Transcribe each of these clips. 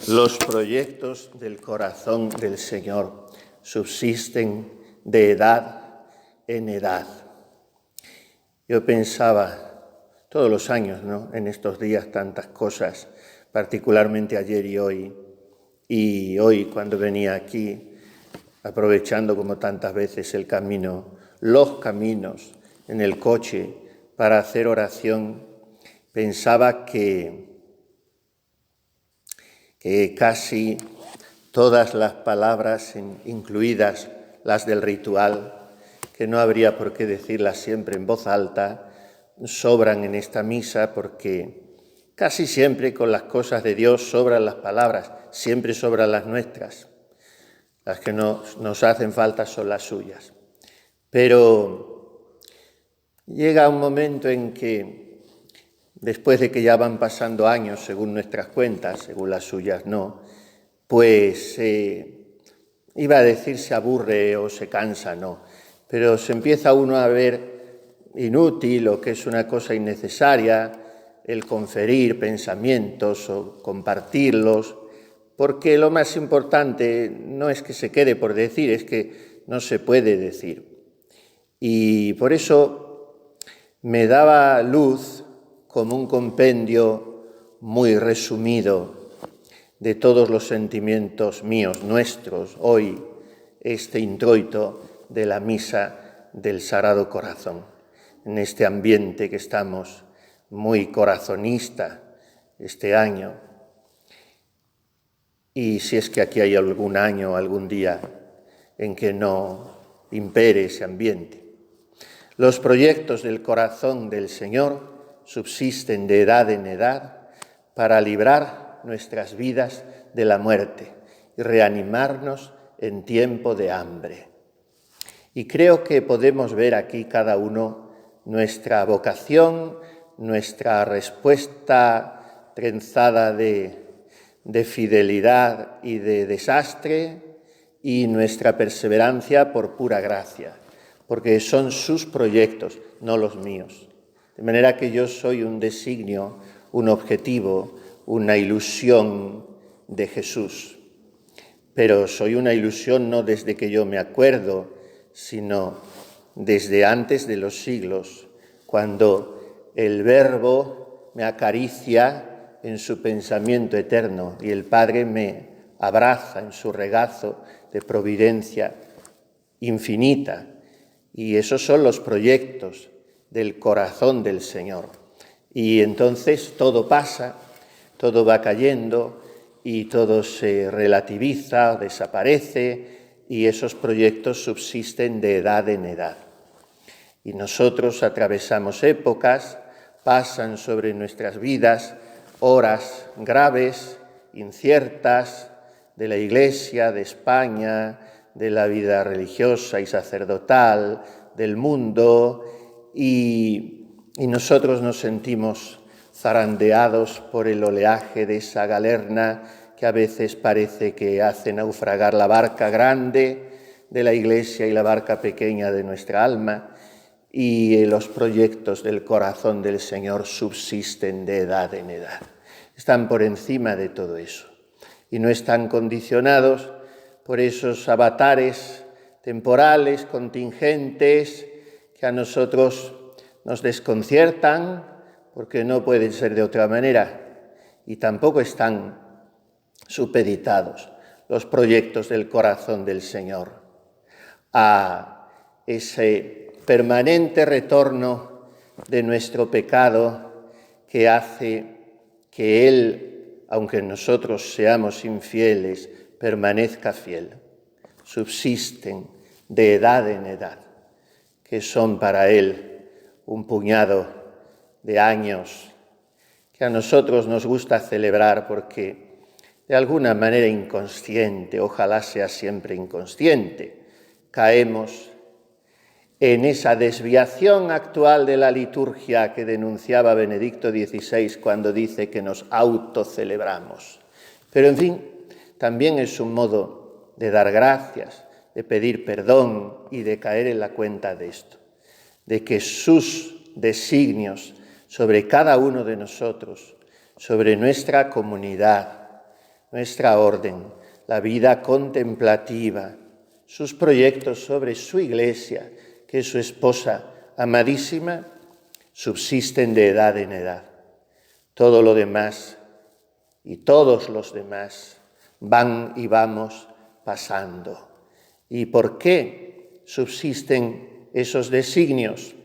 Los proyectos del corazón del Señor subsisten de edad en edad. Yo pensaba todos los años, ¿no?, en estos días tantas cosas, particularmente ayer y hoy cuando venía aquí, aprovechando como tantas veces el camino, los caminos en el coche para hacer oración, pensaba que casi todas las palabras, incluidas las del ritual, que no habría por qué decirlas siempre en voz alta, sobran en esta misa, porque casi siempre con las cosas de Dios sobran las palabras, siempre sobran las nuestras. Las que nos hacen falta son las suyas. Pero llega un momento en que, después de que ya van pasando años, según nuestras cuentas, según las suyas no, pues iba a decir se aburre o se cansa, no, pero se empieza uno a ver inútil o que es una cosa innecesaria el conferir pensamientos o compartirlos, porque lo más importante no es que se quede por decir, es que no se puede decir. Y por eso me daba luz como un compendio muy resumido de todos los sentimientos míos, nuestros, hoy, este introito de la misa del Sagrado Corazón, en este ambiente que estamos muy corazonista este año. Y si es que aquí hay algún año, algún día en que no impere ese ambiente. Los proyectos del corazón del Señor subsisten de edad en edad para librar nuestras vidas de la muerte y reanimarnos en tiempo de hambre. Y creo que podemos ver aquí cada uno nuestra vocación, nuestra respuesta trenzada de fidelidad y de desastre, y nuestra perseverancia por pura gracia, porque son sus proyectos, no los míos. De manera que yo soy un designio, un objetivo, una ilusión de Jesús. Pero soy una ilusión no desde que yo me acuerdo, sino desde antes de los siglos, cuando el Verbo me acaricia en su pensamiento eterno y el Padre me abraza en su regazo de providencia infinita. Y esos son los proyectos del corazón del Señor. Y entonces todo pasa, todo va cayendo y todo se relativiza, desaparece, y esos proyectos subsisten de edad en edad. Y nosotros atravesamos épocas, pasan sobre nuestras vidas horas graves, inciertas, de la Iglesia, de España, de la vida religiosa y sacerdotal, del mundo, y nosotros nos sentimos zarandeados por el oleaje de esa galerna que a veces parece que hace naufragar la barca grande de la Iglesia y la barca pequeña de nuestra alma, y los proyectos del corazón del Señor subsisten de edad en edad. Están por encima de todo eso y no están condicionados por esos avatares temporales, contingentes, que a nosotros nos desconciertan porque no pueden ser de otra manera, y tampoco están supeditados los proyectos del corazón del Señor a ese permanente retorno de nuestro pecado que hace que Él, aunque nosotros seamos infieles, permanezca fiel. Subsisten de edad en edad, que son para Él un puñado de años que a nosotros nos gusta celebrar porque de alguna manera inconsciente, ojalá sea siempre inconsciente, caemos en esa desviación actual de la liturgia que denunciaba Benedicto XVI cuando dice que nos autocelebramos. Pero en fin, también es un modo de dar gracias, de pedir perdón y de caer en la cuenta de esto, de que sus designios sobre cada uno de nosotros, sobre nuestra comunidad, nuestra orden, la vida contemplativa, sus proyectos sobre su Iglesia, que es su esposa amadísima, subsisten de edad en edad. Todo lo demás y todos los demás van y vamos pasando. ¿Y por qué subsisten esos designios?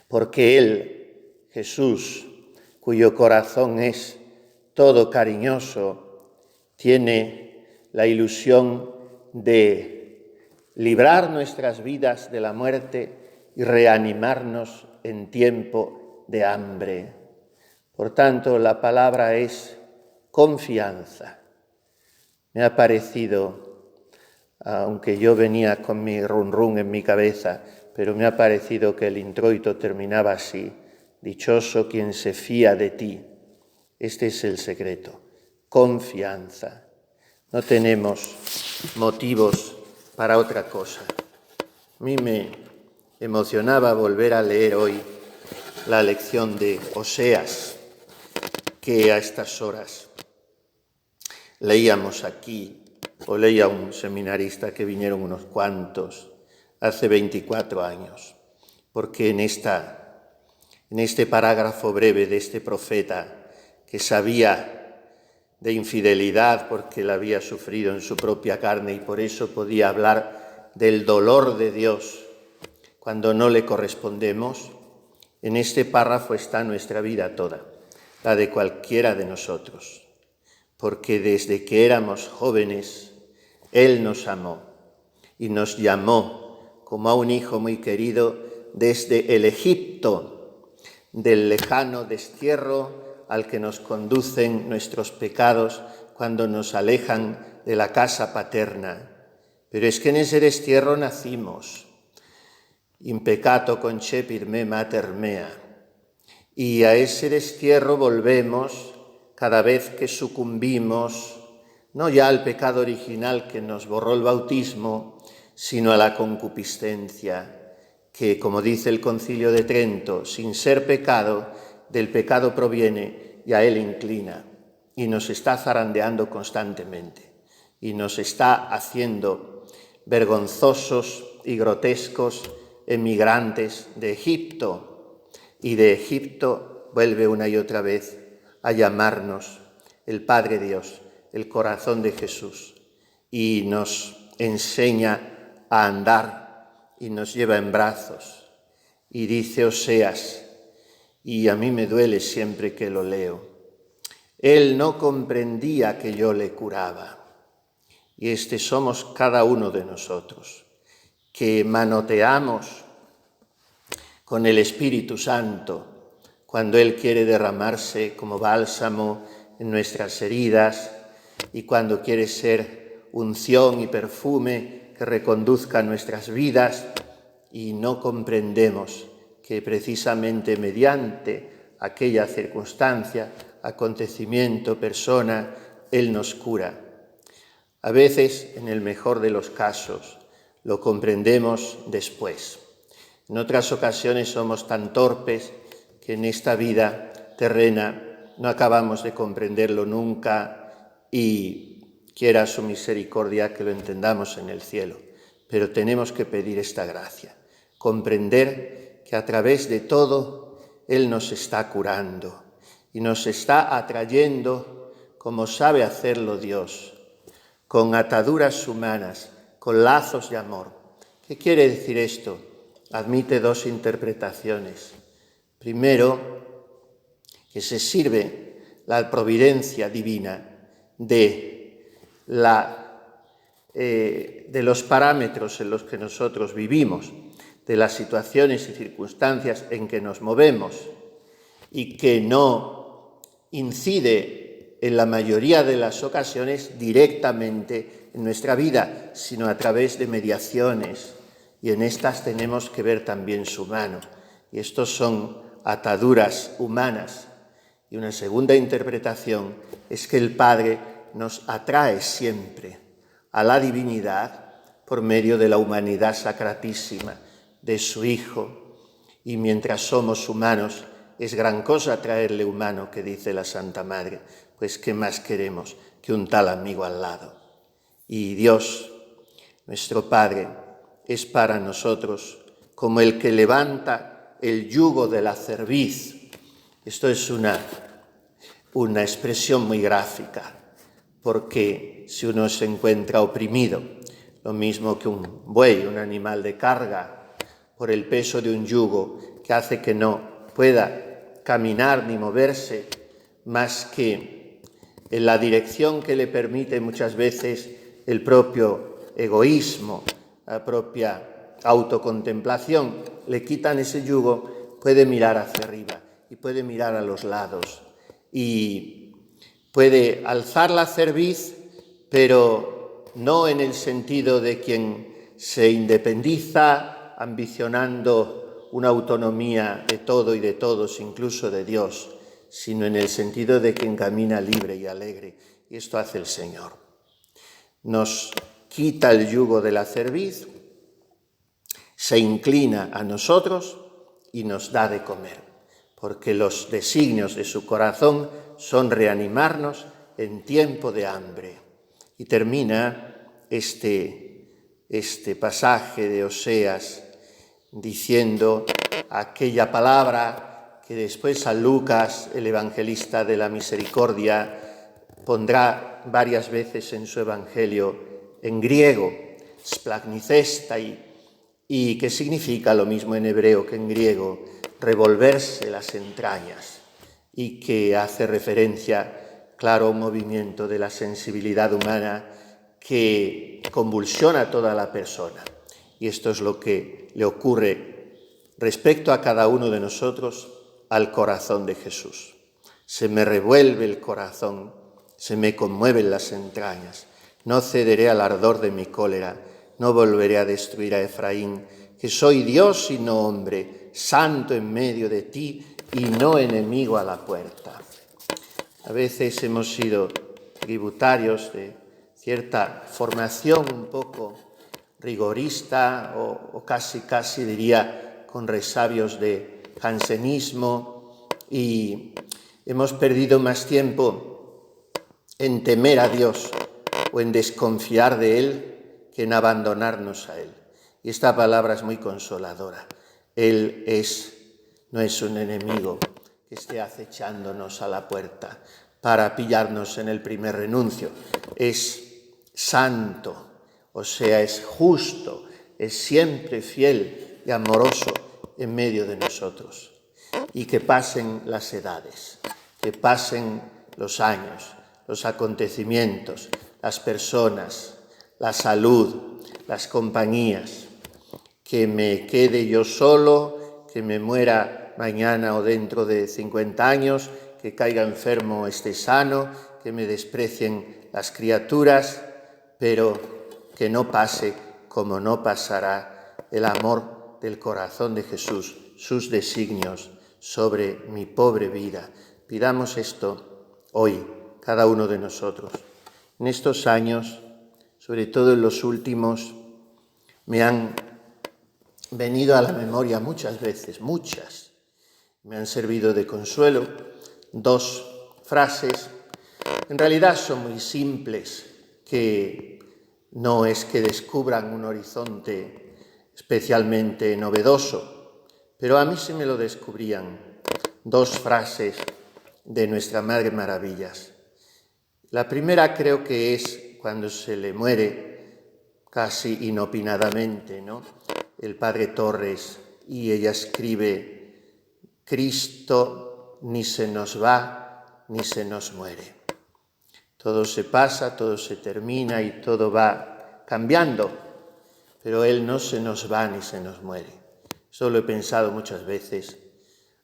Porque Él, Jesús, cuyo corazón es todo cariñoso, tiene la ilusión de librar nuestras vidas de la muerte y reanimarnos en tiempo de hambre. Por tanto, la palabra es confianza. Me ha parecido, aunque yo venía con mi run en mi cabeza, pero me ha parecido que el introito terminaba así: dichoso quien se fía de ti. Este es el secreto, confianza. No tenemos motivos para otra cosa. A mí me emocionaba volver a leer hoy la lección de Oseas, que a estas horas leíamos aquí, o leía un seminarista, que vinieron unos cuantos hace 24 años, porque en este parágrafo breve de este profeta, que sabía de infidelidad porque la había sufrido en su propia carne y por eso podía hablar del dolor de Dios cuando no le correspondemos, en este párrafo está nuestra vida toda, la de cualquiera de nosotros, porque desde que éramos jóvenes, Él nos amó y nos llamó como a un hijo muy querido desde el Egipto, del lejano destierro al que nos conducen nuestros pecados cuando nos alejan de la casa paterna. Pero es que en ese destierro nacimos, in peccato concepit me mater mea, y a ese destierro volvemos cada vez que sucumbimos, no ya al pecado original que nos borró el bautismo, sino a la concupiscencia, que, como dice el Concilio de Trento, sin ser pecado, del pecado proviene y a él inclina, y nos está zarandeando constantemente, y nos está haciendo vergonzosos y grotescos emigrantes de Egipto, y de Egipto vuelve una y otra vez a llamarnos el Padre Dios, el corazón de Jesús, y nos enseña a andar y nos lleva en brazos. Y dice Oseas, y a mí me duele siempre que lo leo, Él no comprendía que yo le curaba. Y este somos cada uno de nosotros, que manoteamos con el Espíritu Santo cuando Él quiere derramarse como bálsamo en nuestras heridas y cuando quiere ser unción y perfume que reconduzca nuestras vidas, y no comprendemos que precisamente mediante aquella circunstancia, acontecimiento, persona, Él nos cura. A veces, en el mejor de los casos, lo comprendemos después. En otras ocasiones somos tan torpes que en esta vida terrena no acabamos de comprenderlo nunca y quiera su misericordia que lo entendamos en el cielo. Pero tenemos que pedir esta gracia, comprender que a través de todo Él nos está curando y nos está atrayendo como sabe hacerlo Dios, con ataduras humanas, con lazos de amor. ¿Qué quiere decir esto? Admite dos interpretaciones. Primero, que se sirve la providencia divina de los parámetros en los que nosotros vivimos, de las situaciones y circunstancias en que nos movemos, y que no incide en la mayoría de las ocasiones directamente en nuestra vida, sino a través de mediaciones, y en estas tenemos que ver también su mano. Y estos son ataduras humanas. Y una segunda interpretación es que el Padre nos atrae siempre a la divinidad por medio de la humanidad sacratísima de su Hijo. Y mientras somos humanos, es gran cosa traerle humano, que dice la Santa Madre, pues ¿qué más queremos que un tal amigo al lado? Y Dios, nuestro Padre, es para nosotros como el que levanta el yugo de la cerviz. Esto es una expresión muy gráfica, porque si uno se encuentra oprimido, lo mismo que un buey, un animal de carga, por el peso de un yugo que hace que no pueda caminar ni moverse más que en la dirección que le permite muchas veces el propio egoísmo, la propia autocontemplación, le quitan ese yugo, puede mirar hacia arriba y puede mirar a los lados y puede alzar la cerviz, pero no en el sentido de quien se independiza ambicionando una autonomía de todo y de todos, incluso de Dios, sino en el sentido de quien camina libre y alegre. Y esto hace el Señor. Nos quita el yugo de la cerviz, se inclina a nosotros y nos da de comer, porque los designios de su corazón son reanimarnos en tiempo de hambre. Y termina este pasaje de Oseas diciendo aquella palabra que después San Lucas, el evangelista de la misericordia, pondrá varias veces en su evangelio en griego, splagnicestai, y que significa lo mismo en hebreo que en griego, revolverse las entrañas, y que hace referencia, claro, a un movimiento de la sensibilidad humana que convulsiona a toda la persona. Y esto es lo que le ocurre respecto a cada uno de nosotros al corazón de Jesús. Se me revuelve el corazón, se me conmueven las entrañas. No cederé al ardor de mi cólera, no volveré a destruir a Efraín, que soy Dios y no hombre, santo en medio de ti y no enemigo a la puerta. A veces hemos sido tributarios de cierta formación un poco rigorista o casi diría con resabios de jansenismo, y hemos perdido más tiempo en temer a Dios o en desconfiar de Él que en abandonarnos a Él. Y esta palabra es muy consoladora. Él no es un enemigo que esté acechándonos a la puerta para pillarnos en el primer renuncio. Es santo, o sea, es justo, es siempre fiel y amoroso en medio de nosotros. Y que pasen las edades, que pasen los años, los acontecimientos, las personas, la salud, las compañías, que me quede yo solo, que me muera mañana o dentro de 50 años, que caiga enfermo o esté sano, que me desprecien las criaturas, pero que no pase como no pasará el amor del corazón de Jesús, sus designios sobre mi pobre vida. Pidamos esto hoy, cada uno de nosotros. En estos años, sobre todo en los últimos, me han venido a la memoria muchas veces, muchas. Me han servido de consuelo 2 frases. En realidad son muy simples, que no es que descubran un horizonte especialmente novedoso, pero a mí se me lo descubrían 2 frases de nuestra Madre Maravillas. La primera creo que es cuando se le muere casi inopinadamente, ¿no?, el padre Torres, y ella escribe: Cristo ni se nos va ni se nos muere. Todo se pasa, todo se termina y todo va cambiando, pero Él no se nos va ni se nos muere. Eso lo he pensado muchas veces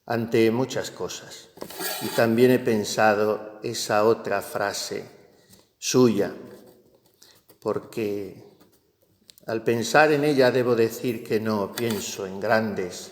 ante muchas cosas. Y también he pensado esa otra frase suya, porque al pensar en ella debo decir que no pienso en grandes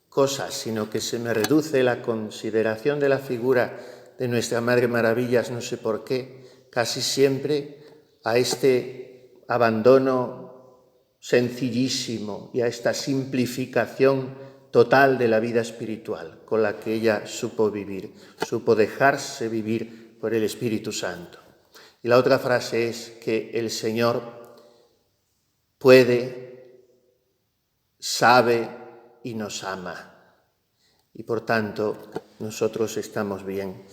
cosas, sino que se me reduce la consideración de la figura de nuestra Madre Maravillas, no sé por qué, casi siempre a este abandono sencillísimo y a esta simplificación total de la vida espiritual con la que ella supo vivir, supo dejarse vivir por el Espíritu Santo. Y la otra frase es que el Señor puede, sabe y nos ama. Y por tanto, nosotros estamos bien,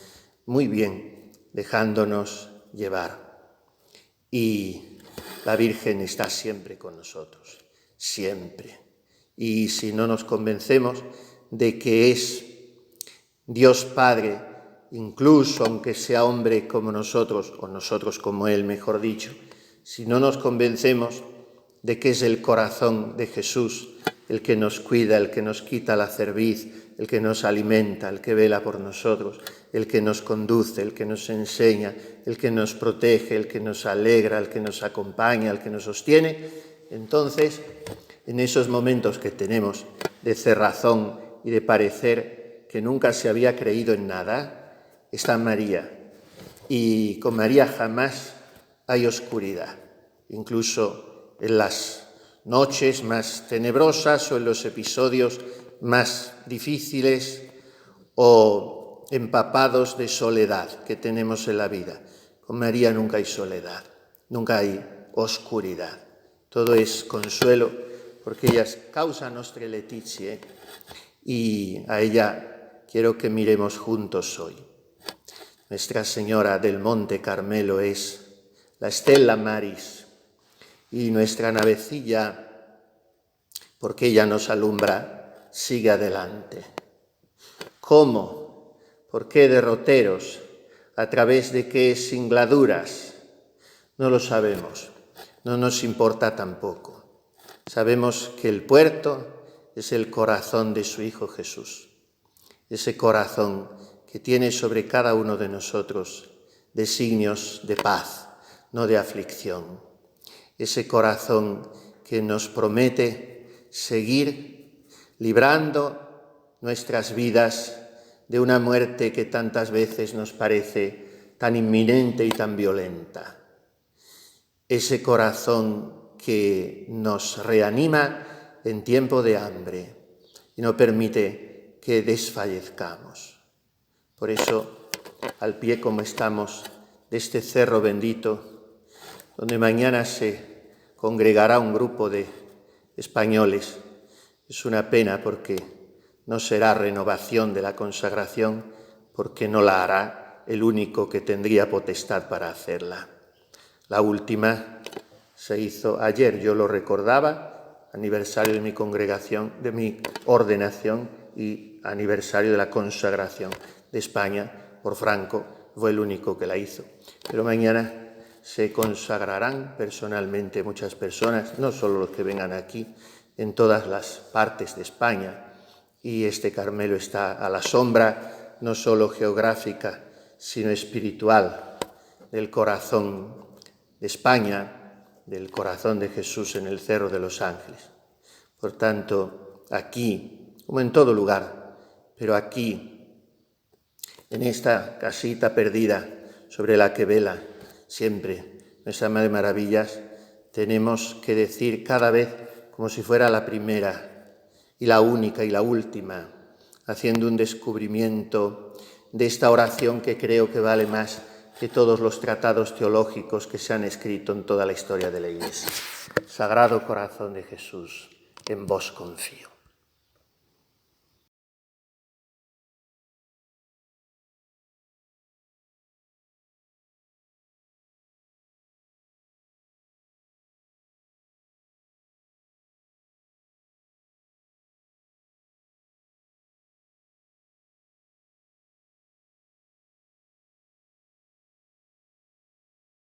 muy bien, dejándonos llevar. Y la Virgen está siempre con nosotros, siempre. Y si no nos convencemos de que es Dios Padre, incluso aunque sea hombre como nosotros, o nosotros como Él, mejor dicho, si no nos convencemos de que es el corazón de Jesús el que nos cuida, el que nos quita la cerviz, el que nos alimenta, el que vela por nosotros, el que nos conduce, el que nos enseña, el que nos protege, el que nos alegra, el que nos acompaña, el que nos sostiene, entonces, en esos momentos que tenemos de cerrazón y de parecer que nunca se había creído en nada, está María. Y con María jamás hay oscuridad, incluso en las noches más tenebrosas o en los episodios más difíciles o empapados de soledad que tenemos en la vida. Con María nunca hay soledad, nunca hay oscuridad. Todo es consuelo porque ella es causa nostra laetitia y a ella quiero que miremos juntos hoy. Nuestra Señora del Monte Carmelo es la Stella Maris y nuestra navecilla, porque ella nos alumbra, sigue adelante. ¿Cómo? ¿Por qué derroteros? ¿A través de qué singladuras? No lo sabemos, no nos importa tampoco. Sabemos que el puerto es el corazón de su Hijo Jesús, ese corazón que tiene sobre cada uno de nosotros designios de paz, no de aflicción. Ese corazón que nos promete seguir librando nuestras vidas de una muerte que tantas veces nos parece tan inminente y tan violenta. Ese corazón que nos reanima en tiempo de hambre y no permite que desfallezcamos. Por eso, al pie como estamos de este cerro bendito, donde mañana se congregará un grupo de españoles, es una pena porque no será renovación de la consagración, porque no la hará el único que tendría potestad para hacerla. La última se hizo ayer, yo lo recordaba, aniversario de mi congregación, de mi ordenación y aniversario de la consagración de España por Franco, fue el único que la hizo. Pero mañana se consagrarán personalmente muchas personas, no solo los que vengan aquí, en todas las partes de España. Y este Carmelo está a la sombra, no solo geográfica, sino espiritual, del corazón de España, del corazón de Jesús en el Cerro de los Ángeles. Por tanto, aquí, como en todo lugar, pero aquí, en esta casita perdida sobre la que vela siempre nuestra Madre de Maravillas, tenemos que decir cada vez como si fuera la primera y la única y la última, haciendo un descubrimiento de esta oración que creo que vale más que todos los tratados teológicos que se han escrito en toda la historia de la Iglesia. Sagrado Corazón de Jesús, en vos confío.